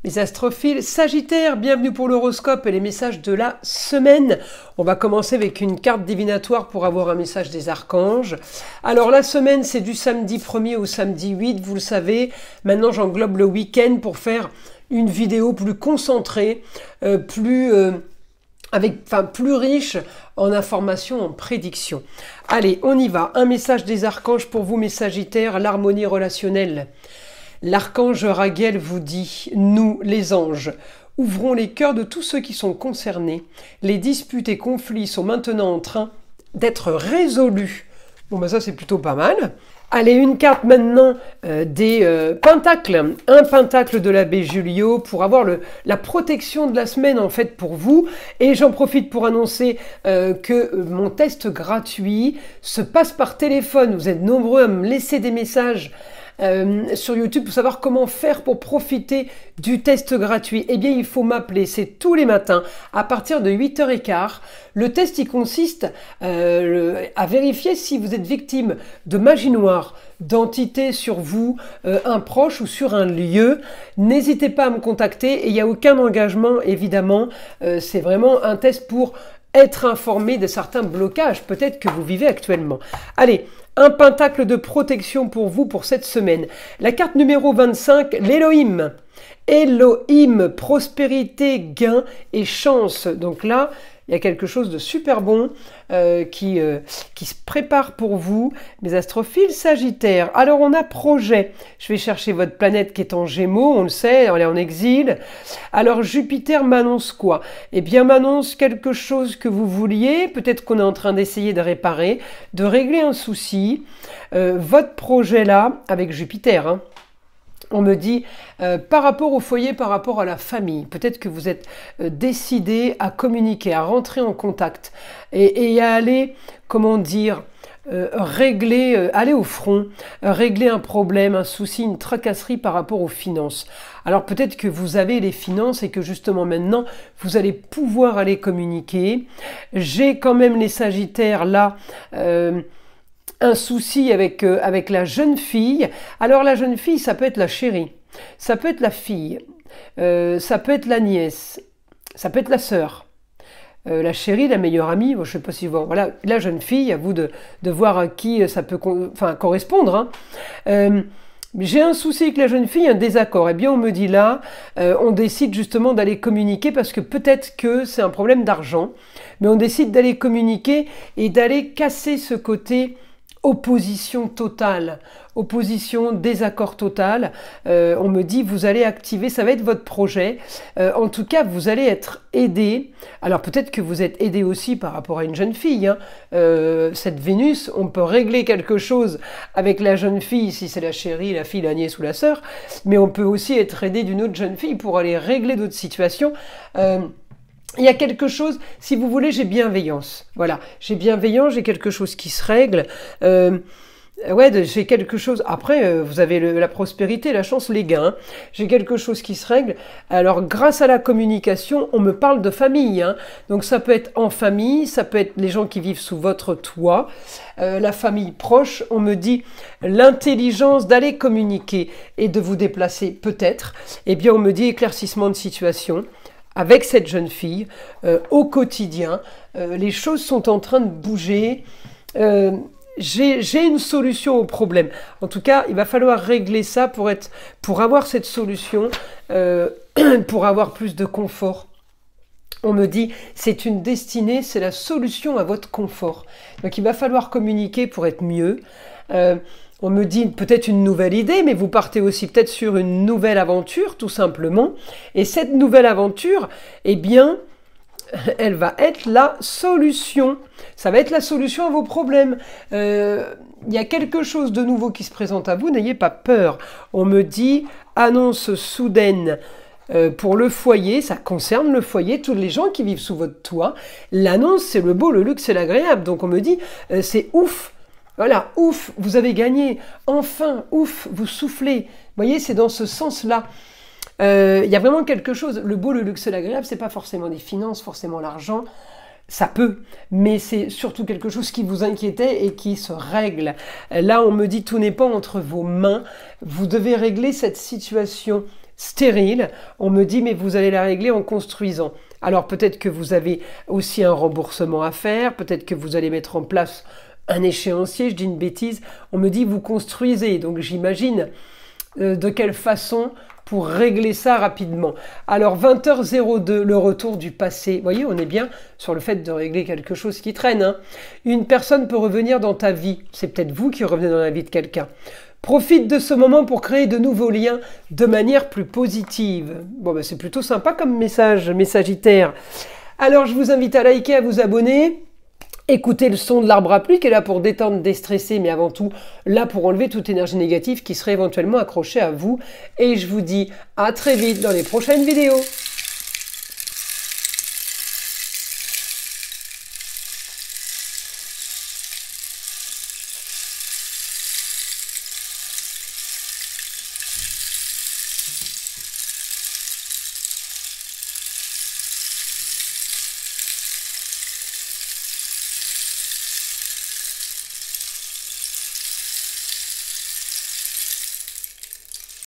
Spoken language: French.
Les astrophiles Sagittaire, bienvenue pour l'horoscope et les messages de la semaine. On va commencer avec une carte divinatoire pour avoir un message des archanges. Alors la semaine, c'est du samedi 1er au samedi 8, vous le savez. Maintenant, j'englobe le week-end pour faire une vidéo plus concentrée, plus riche en informations, en prédictions. Allez, on y va. Un message des archanges pour vous, mes Sagittaires, l'harmonie relationnelle. L'archange Raguel vous dit, nous, les anges, ouvrons les cœurs de tous ceux qui sont concernés. Les disputes et conflits sont maintenant en train d'être résolus. Bon, ben ça, c'est plutôt pas mal. Allez, une carte maintenant des pentacles. Un pentacle de l'abbé Julio pour avoir la protection de la semaine en fait pour vous. Et j'en profite pour annoncer que mon test gratuit se passe par téléphone. Vous êtes nombreux à me laisser des messages sur YouTube pour savoir comment faire pour profiter du test gratuit. Eh bien, il faut m'appeler, c'est tous les matins à partir de 8h15. Le test, il consiste à vérifier si vous êtes victime de magie noire, d'entité sur vous, un proche ou sur un lieu. N'hésitez pas à me contacter et il n'y a aucun engagement, évidemment. C'est vraiment un test pour être informé de certains blocages, peut-être que vous vivez actuellement. Allez, un pentacle de protection pour vous pour cette semaine. La carte numéro 25, l'Élohim. Elohim, prospérité, gain et chance. Donc là, il y a quelque chose de super bon qui se prépare pour vous, mes astrophiles Sagittaires. Alors, on a projet. Je vais chercher votre planète qui est en Gémeaux, on le sait, elle est en exil. Alors, Jupiter m'annonce quoi? Eh bien, m'annonce quelque chose que vous vouliez. Peut-être qu'on est en train d'essayer de réparer, de régler un souci. Votre projet là, avec Jupiter, hein, on me dit, par rapport au foyer, par rapport à la famille, peut-être que vous êtes décidé à communiquer, à rentrer en contact et à aller, comment dire, aller au front, régler un problème, un souci, une tracasserie par rapport aux finances. Alors peut-être que vous avez les finances et que justement maintenant, vous allez pouvoir aller communiquer. J'ai quand même les Sagittaires là, un souci avec la jeune fille. Alors la jeune fille, ça peut être la chérie, ça peut être la fille, ça peut être la nièce, ça peut être la sœur, la chérie, la meilleure amie, bon, je ne sais pas si vous... Voilà, la jeune fille, à vous de voir à qui ça peut correspondre. Hein. J'ai un souci avec la jeune fille, un désaccord. Eh bien, on me dit là, on décide justement d'aller communiquer parce que peut-être que c'est un problème d'argent, mais on décide d'aller communiquer et d'aller casser ce côté opposition totale, opposition, désaccord total. On me dit, vous allez activer, ça va être votre projet. En tout cas, vous allez être aidé. Alors peut-être que vous êtes aidé aussi par rapport à une jeune fille. Hein. Cette Vénus, on peut régler quelque chose avec la jeune fille, si c'est la chérie, la fille, la nièce ou la sœur. Mais on peut aussi être aidé d'une autre jeune fille pour aller régler d'autres situations. Il y a quelque chose, si vous voulez, j'ai bienveillance. Voilà, j'ai bienveillance, j'ai quelque chose qui se règle. J'ai quelque chose... Après, vous avez la prospérité, la chance, les gains. Hein. J'ai quelque chose qui se règle. Alors, grâce à la communication, on me parle de famille. Hein. Donc, ça peut être en famille, ça peut être les gens qui vivent sous votre toit, la famille proche. On me dit l'intelligence d'aller communiquer et de vous déplacer, peut-être. Eh bien, on me dit éclaircissement de situation. Avec cette jeune fille, au quotidien, les choses sont en train de bouger. J'ai une solution au problème. En tout cas, il va falloir régler ça pour avoir cette solution, pour avoir plus de confort. On me dit, c'est une destinée, c'est la solution à votre confort. Donc, il va falloir communiquer pour être mieux. On me dit peut-être une nouvelle idée, mais vous partez aussi peut-être sur une nouvelle aventure, tout simplement. Et cette nouvelle aventure, eh bien, elle va être la solution. Ça va être la solution à vos problèmes. Il y a quelque chose de nouveau qui se présente à vous, n'ayez pas peur. On me dit, annonce soudaine pour le foyer, ça concerne le foyer, tous les gens qui vivent sous votre toit. L'annonce, c'est le beau, le luxe et l'agréable. Donc on me dit, c'est ouf. Voilà, ouf, vous avez gagné, enfin, ouf, vous soufflez. Vous voyez, c'est dans ce sens-là. Il y a vraiment quelque chose, le beau, le luxe et l'agréable, c'est pas forcément des finances, forcément l'argent, ça peut, mais c'est surtout quelque chose qui vous inquiétait et qui se règle. Là, on me dit, tout n'est pas entre vos mains, vous devez régler cette situation stérile. On me dit, mais vous allez la régler en construisant. Alors peut-être que vous avez aussi un remboursement à faire, peut-être que vous allez mettre en place un échéancier, je dis une bêtise. On me dit, vous construisez, donc j'imagine de quelle façon pour régler ça rapidement. Alors 20h02, le retour du passé. Vous voyez, on est bien sur le fait de régler quelque chose qui traîne, hein. Une personne peut revenir dans ta vie. C'est peut-être vous qui revenez dans la vie de quelqu'un. Profite de ce moment pour créer de nouveaux liens de manière plus positive. Bon, ben, c'est plutôt sympa comme message, mes Sagittaires. Alors, je vous invite à liker, à vous abonner. Écoutez le son de l'arbre à pluie qui est là pour détendre, déstresser, mais avant tout là pour enlever toute énergie négative qui serait éventuellement accrochée à vous. Et je vous dis à très vite dans les prochaines vidéos.